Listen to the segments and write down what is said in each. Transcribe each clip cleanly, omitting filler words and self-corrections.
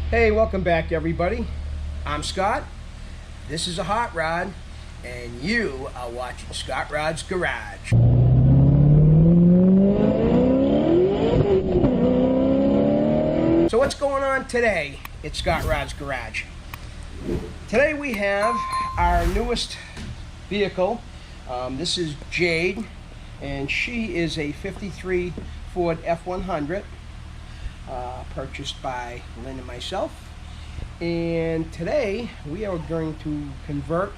Hey, welcome back everybody. I'm Scott. This is a hot rod, and you are watching Scott Rod's Garage. So what's going on today at Scott Rod's Garage? Today we have our newest vehicle. This is Jade, and she is a 53 Ford F100. Purchased by Lynn and myself, and today we are going to convert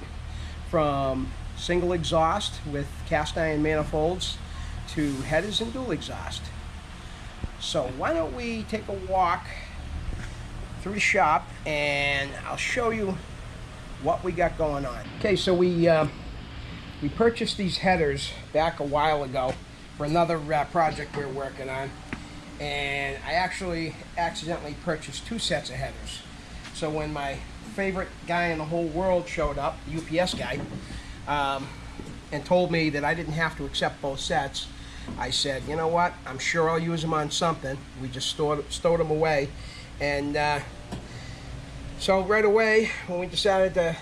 from single exhaust with cast iron manifolds to headers and dual exhaust. So why don't we take a walk through the shop and I'll show you what we got going on. Okay, so we purchased these headers back a while ago for another project we're working on. And I actually accidentally purchased two sets of headers. So when my favorite guy in the whole world showed up, the UPS guy, and told me that I didn't have to accept both sets, I said, you know what, I'm sure I'll use them on something. We just stowed them away. And so right away, when we decided to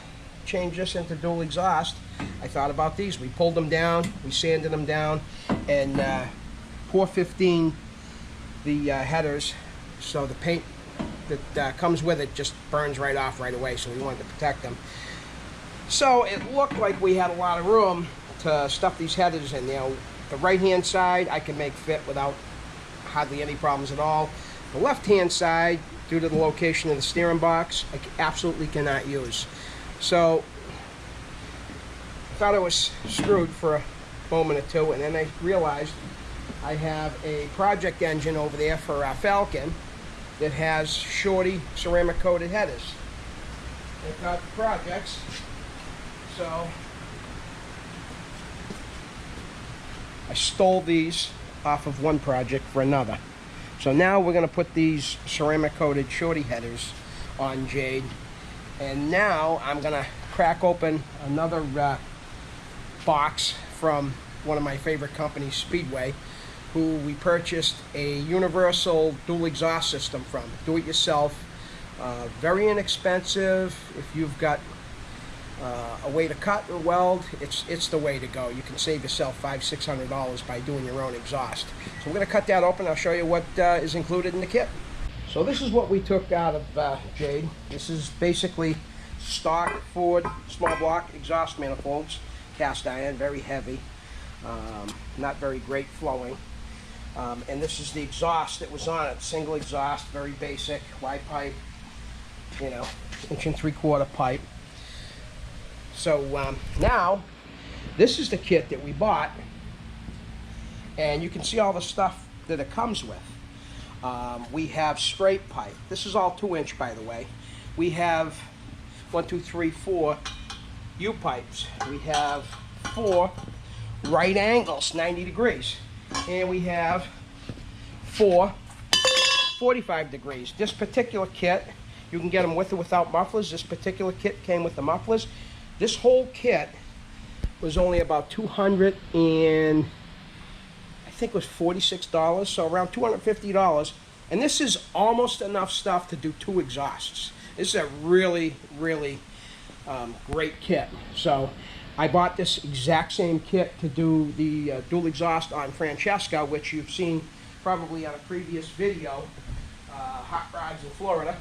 change this into dual exhaust, I thought about these. We pulled them down, we sanded them down, and 415 the headers, so the paint that comes with it just burns right off right away, so we wanted to protect them. So it looked like we had a lot of room to stuff these headers in. You know, the right hand side I can make fit without hardly any problems at all. The left hand side, due to the location of the steering box, I absolutely cannot use. So I thought I was screwed for a moment or two, and then I realized I have a project engine over there for our Falcon that has shorty ceramic coated headers. They've got the projects, so I stole these off of one project for another. So now we're going to put these ceramic coated shorty headers on Jade, and now I'm going to crack open another box from one of my favorite companies, Speedway, who we purchased a universal dual exhaust system from. Do it yourself, very inexpensive. If you've got a way to cut or weld, it's the way to go. You can save yourself $500–600 by doing your own exhaust. So we're going to cut that open. I'll show you what is included in the kit. So this is what we took out of Jade. This is basically stock Ford small block exhaust manifolds, cast iron, very heavy, not very great flowing. And this is the exhaust that was on it, single exhaust, very basic, wide pipe, you know, 1 3/4 pipe. So now, this is the kit that we bought, and you can see all the stuff that it comes with. We have straight pipe. This is all 2-inch, by the way. We have 1 2 3 4 U-pipes. We have 4 right angles, 90 degrees. And we have 4 45 degrees. This particular kit, you can get them with or without mufflers. This particular kit came with the mufflers. This whole kit was only about $200 and I think it was $46, so around $250. And this is almost enough stuff to do 2 exhausts. This is a really, really great kit. So I bought this exact same kit to do the dual exhaust on Francesca, which you've seen probably on a previous video, Hot Rods in Florida.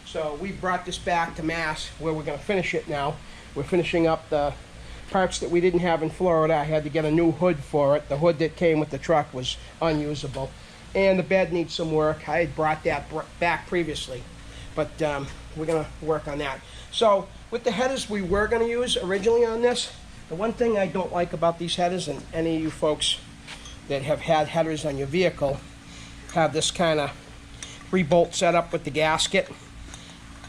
So we brought this back to Mass, where we're going to finish it now. We're finishing up the parts that we didn't have in Florida. I had to get a new hood for it. The hood that came with the truck was unusable. And the bed needs some work. I had brought that back previously, but we're going to work on that. So with the headers we were going to use originally on this, the one thing I don't like about these headers, and any of you folks that have had headers on your vehicle have this kind of 3-bolt setup with the gasket.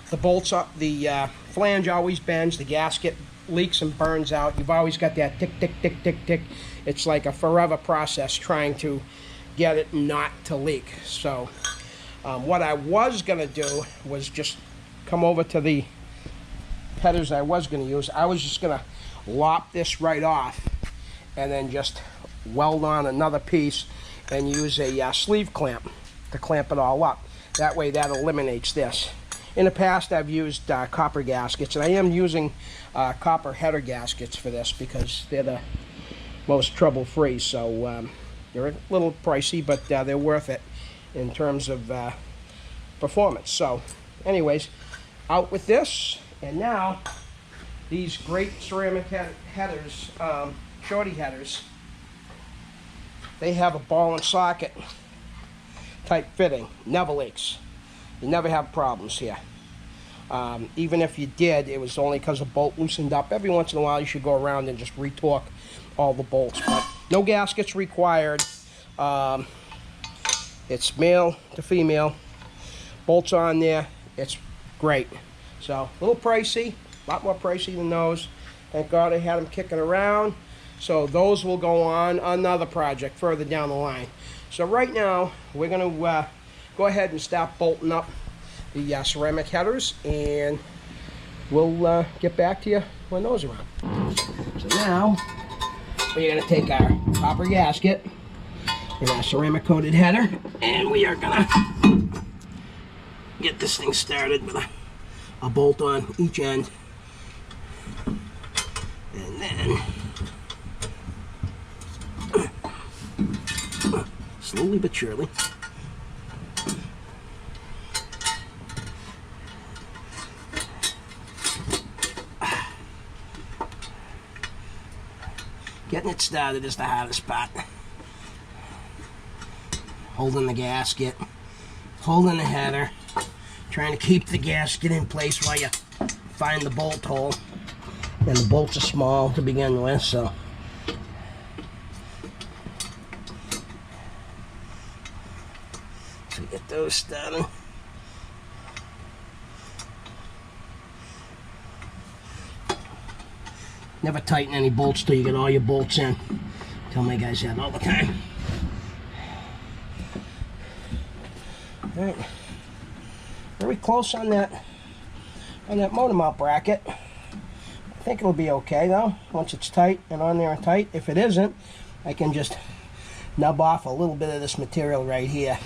The bolts up, the flange always bends, the gasket leaks and burns out. You've always got that tick, tick, tick, tick, tick. It's like a forever process trying to get it not to leak. So what I was going to do was just come over to the headers I was going to use. I was just going to lop this right off and then just weld on another piece and use a sleeve clamp to clamp it all up. That way that eliminates this. In the past I've used copper gaskets, and I am using copper header gaskets for this because they're the most trouble-free. So they're a little pricey, but they're worth it in terms of performance. So anyways, out with this. And now these great ceramic headers, shorty headers, they have a ball and socket type fitting. Never leaks. You never have problems here. Even if you did, it was only because a bolt loosened up. Every once in a while you should go around and just retorque all the bolts, but no gaskets required. It's male to female. Bolts on there. It's great. So a little pricey, a lot more pricey than those. Thank God I had them kicking around. So those will go on another project further down the line. So right now we're going to go ahead and start bolting up the ceramic headers, and we'll get back to you when those are on. So now we're going to take our copper gasket and our ceramic coated header, and we are going to get this thing started with a bolt on each end, and then slowly but surely getting it started is the hardest part. Holding the gasket, holding the header, trying to keep the gasket in place while you find the bolt hole. And the bolts are small to begin with, so get those started. Never tighten any bolts till you get all your bolts in. Tell my guys that all the time. All right, very close on that motor mount bracket. I think it'll be okay though, once it's tight and on there and tight. If it isn't, I can just nub off a little bit of this material right here.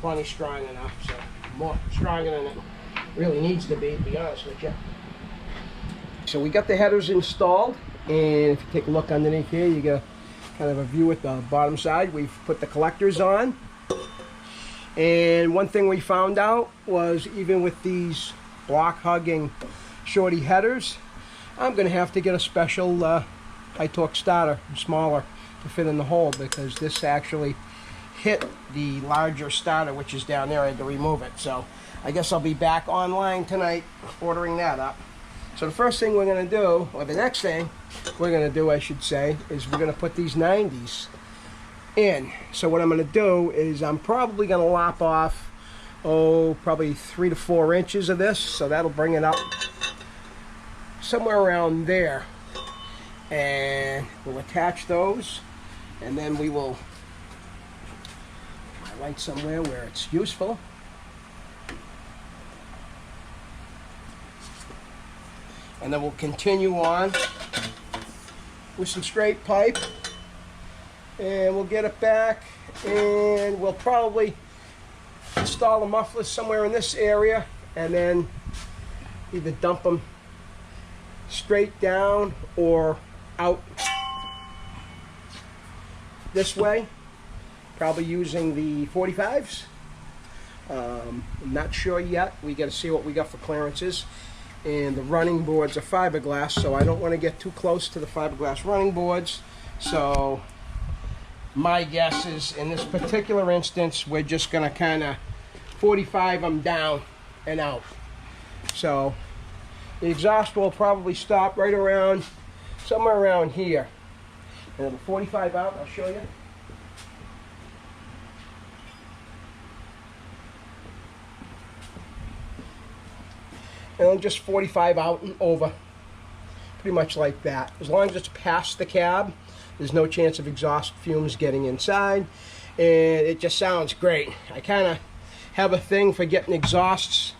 Plenty strong enough, so more stronger than it really needs to be honest with you. So we got the headers installed, and if you take a look underneath here, you get kind of a view at the bottom side. We've put the collectors on, and one thing we found out was even with these block hugging shorty headers, I'm going to have to get a special high torque starter, smaller, to fit in the hole, because this actually hit the larger starter which is down there. I had to remove it, so I guess I'll be back online tonight ordering that up. So the first thing we're going to do, or the next thing we're going to do I should say, is we're going to put these 90s in. So what I'm going to do is I'm probably going to lop off probably 3 to 4 inches of this, so that'll bring it up somewhere around there, and we'll attach those, and then we will highlight somewhere where it's useful. And then we'll continue on with some straight pipe, and we'll get it back, and we'll probably install the mufflers somewhere in this area, and then either dump them straight down or out this way, probably using the 45s. I'm not sure yet. We got to see what we got for clearances. And the running boards are fiberglass, so I don't want to get too close to the fiberglass running boards. So my guess is in this particular instance we're just going to kind of 45 them down and out. So the exhaust will probably stop right around somewhere around here, and the 45 out, I'll show you. And just 45 out and over, pretty much like that. As long as it's past the cab, there's no chance of exhaust fumes getting inside, and it just sounds great. I kind of have a thing for getting exhausts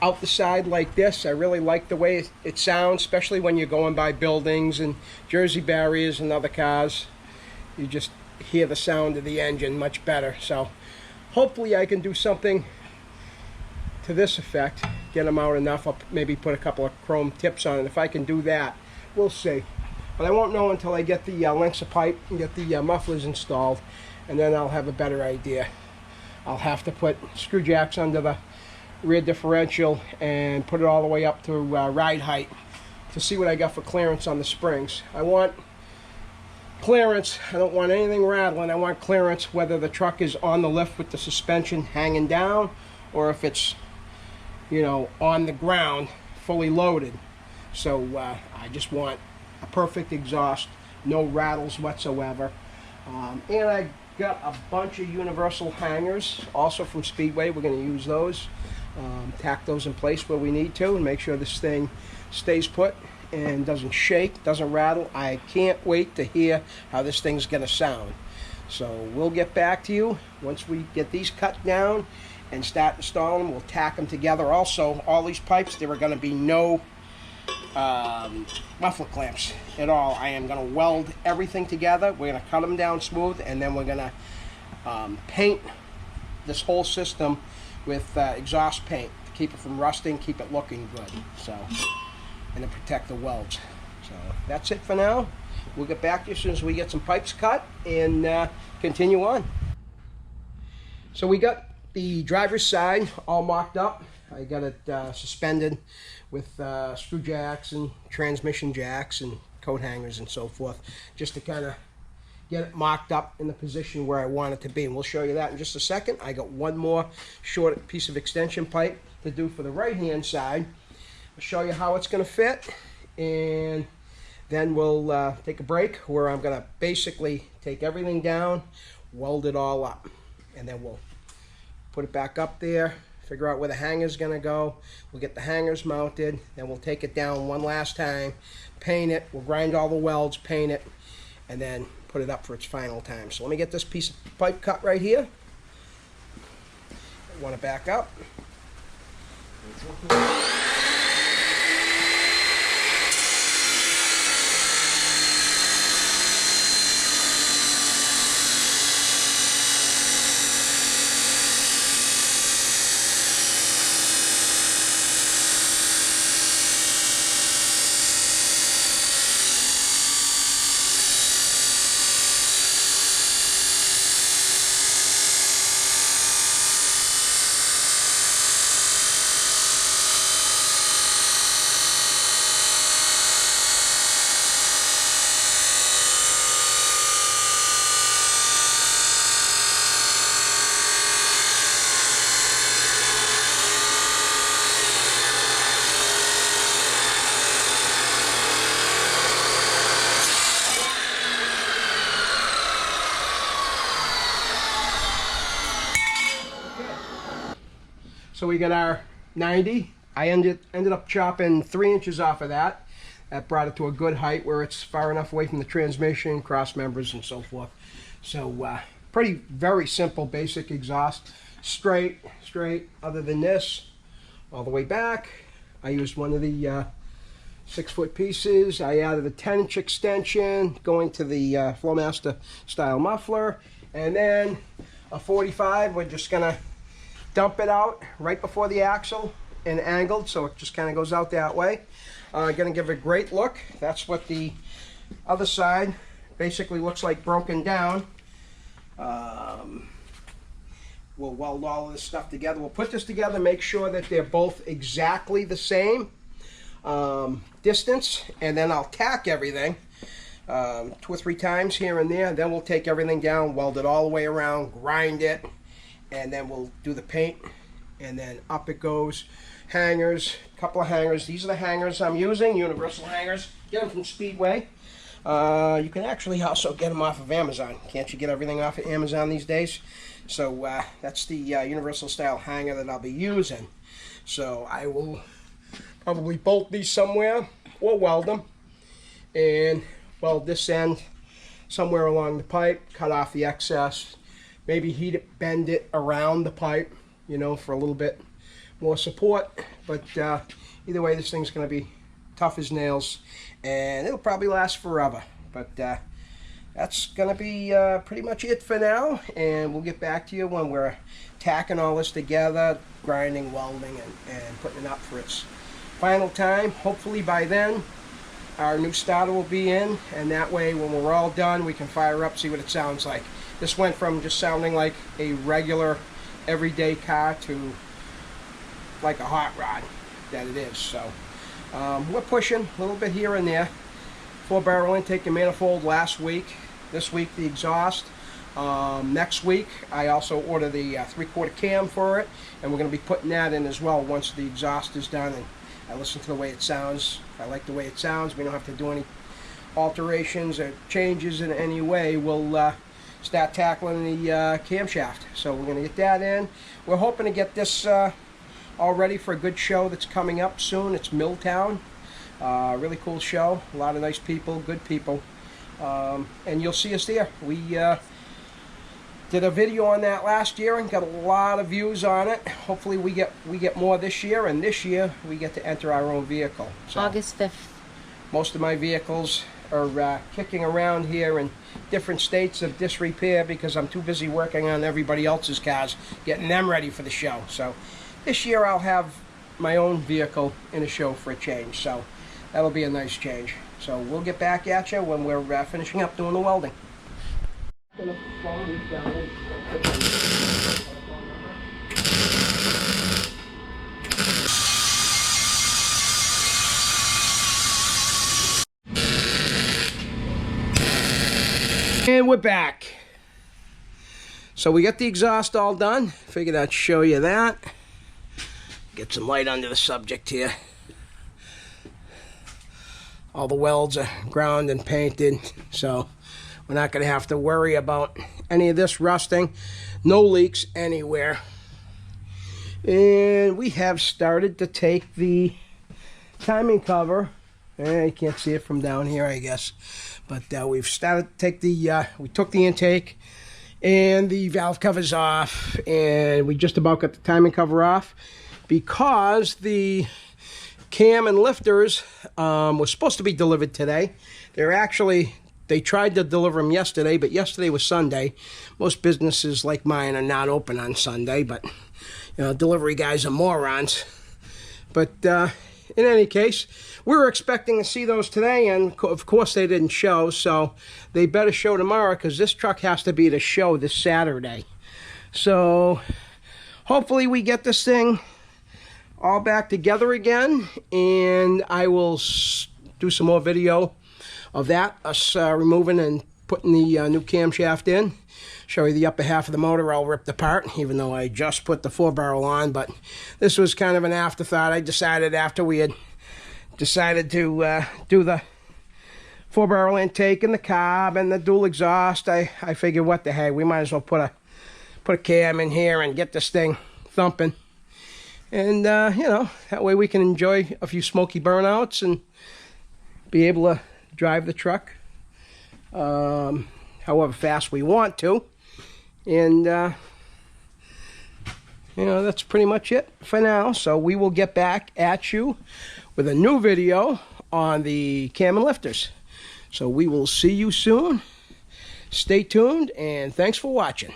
out the side like this. I really like the way it sounds, especially when you're going by buildings and Jersey barriers and other cars. You just hear the sound of the engine much better. So hopefully I can do something to this effect, get them out enough. I'll maybe put a couple of chrome tips on it. If I can do that, we'll see. But I won't know until I get the lengths of pipe and get the mufflers installed, and then I'll have a better idea. I'll have to put screw jacks under the rear differential and put it all the way up to ride height to see what I got for clearance on the springs. I want clearance. I don't want anything rattling. I want clearance whether the truck is on the lift with the suspension hanging down or if it's, you know, on the ground fully loaded. So I just want a perfect exhaust, no rattles whatsoever. And I got a bunch of universal hangers also from Speedway. We're going to use those, tack those in place where we need to, and make sure this thing stays put and doesn't shake, doesn't rattle. I can't wait to hear how this thing's going to sound. So we'll get back to you once we get these cut down and start installing them. We'll tack them together. Also, all these pipes, there are going to be no muffler clamps at all. I am going to weld everything together. We're going to cut them down smooth, and then we're going to paint this whole system with exhaust paint to keep it from rusting, keep it looking good. So, and to protect the welds. So that's it for now. We'll get back to you as soon as we get some pipes cut and continue on. So we got the driver's side all mocked up. I got it suspended with screw jacks and transmission jacks and coat hangers and so forth, just to kind of get it mocked up in the position where I want it to be. And we'll show you that in just a second. I got one more short piece of extension pipe to do for the right-hand side. I'll show you how it's going to fit, and then we'll take a break where I'm going to basically take everything down, weld it all up, and then we'll put it back up there, figure out where the hanger's going to go. We'll get the hangers mounted, then we'll take it down one last time, paint it, we'll grind all the welds, paint it, and then put it up for its final time. So let me get this piece of pipe cut right here. I want to back up. So we got our 90. I ended up chopping 3 inches off of that. That brought it to a good height where it's far enough away from the transmission, cross members, and so forth. So very simple, basic exhaust. Straight. Other than this, all the way back, I used one of the 6-foot pieces. I added a 10-inch extension going to the Flowmaster style muffler, and then a 45. We're just gonna dump it out right before the axle and angled, so it just kind of goes out that way. Gonna give it a great look. That's what the other side basically looks like, broken down. We'll weld all of this stuff together. We'll put this together, make sure that they're both exactly the same distance, and then I'll tack everything 2 or 3 times here and there. Then we'll take everything down, weld it all the way around, grind it, and then we'll do the paint, and then up it goes. Hangers, a couple of hangers. These are the hangers I'm using, universal hangers. Get them from Speedway. You can actually also get them off of Amazon. Can't you get everything off of Amazon these days? So that's the universal style hanger that I'll be using. So I will probably bolt these somewhere or weld them, and weld this end somewhere along the pipe, cut off the excess, maybe heat it, bend it around the pipe, you know, for a little bit more support. But either way, this thing's going to be tough as nails, and it'll probably last forever. But that's going to be pretty much it for now, and we'll get back to you when we're tacking all this together, grinding, welding, and putting it up for its final time. Hopefully by then our new starter will be in, and that way when we're all done we can fire up, see what it sounds like. This went from just sounding like a regular everyday car to like a hot rod that it is. So we're pushing a little bit here and there. 4-barrel intake and manifold last week. This week the exhaust. Next week I also order the 3/4 cam for it, and we're going to be putting that in as well once the exhaust is done and I listen to the way it sounds. If I like the way it sounds, we don't have to do any alterations or changes in any way. We'll start tackling the camshaft. So we're going to get that in. We're hoping to get this all ready for a good show that's coming up soon. It's Milltown. Really cool show. A lot of nice people, good people. And you'll see us there. We did a video on that last year and got a lot of views on it. Hopefully we get more this year, and this year we get to enter our own vehicle. So August 5th. most of my vehicles are kicking around here in different states of disrepair because I'm too busy working on everybody else's cars, getting them ready for the show. So this year I'll have my own vehicle in a show for a change. So that'll be a nice change. So we'll get back at you when we're finishing up doing the welding. And we're back. So we got the exhaust all done. Figured I'd show you that. Get some light under the subject here. All the welds are ground and painted, so we're not going to have to worry about any of this rusting. No leaks anywhere. And we have started to take the timing cover. You can't see it from down here, I guess. But we've started to take the, we took the intake and the valve covers off. And we just about got the timing cover off because the cam and lifters were supposed to be delivered today. They tried to deliver them yesterday, but yesterday was Sunday. Most businesses like mine are not open on Sunday, but you know, delivery guys are morons. But in any case, we were expecting to see those today, and of course they didn't show, so they better show tomorrow because this truck has to be to show this Saturday. So hopefully we get this thing all back together again, and I will do some more video of that, us removing and putting the new camshaft in. Show you the upper half of the motor all ripped apart, even though I just put the 4-barrel on. But this was kind of an afterthought. I decided after we had decided to do the 4-barrel intake and the carb and the dual exhaust, I figured, what the heck, we might as well put a cam in here and get this thing thumping. And you know, that way we can enjoy a few smoky burnouts and be able to drive the truck however fast we want to. And you know, that's pretty much it for now. So we will get back at you with a new video on the cam and lifters. So we will see you soon. Stay tuned, and thanks for watching.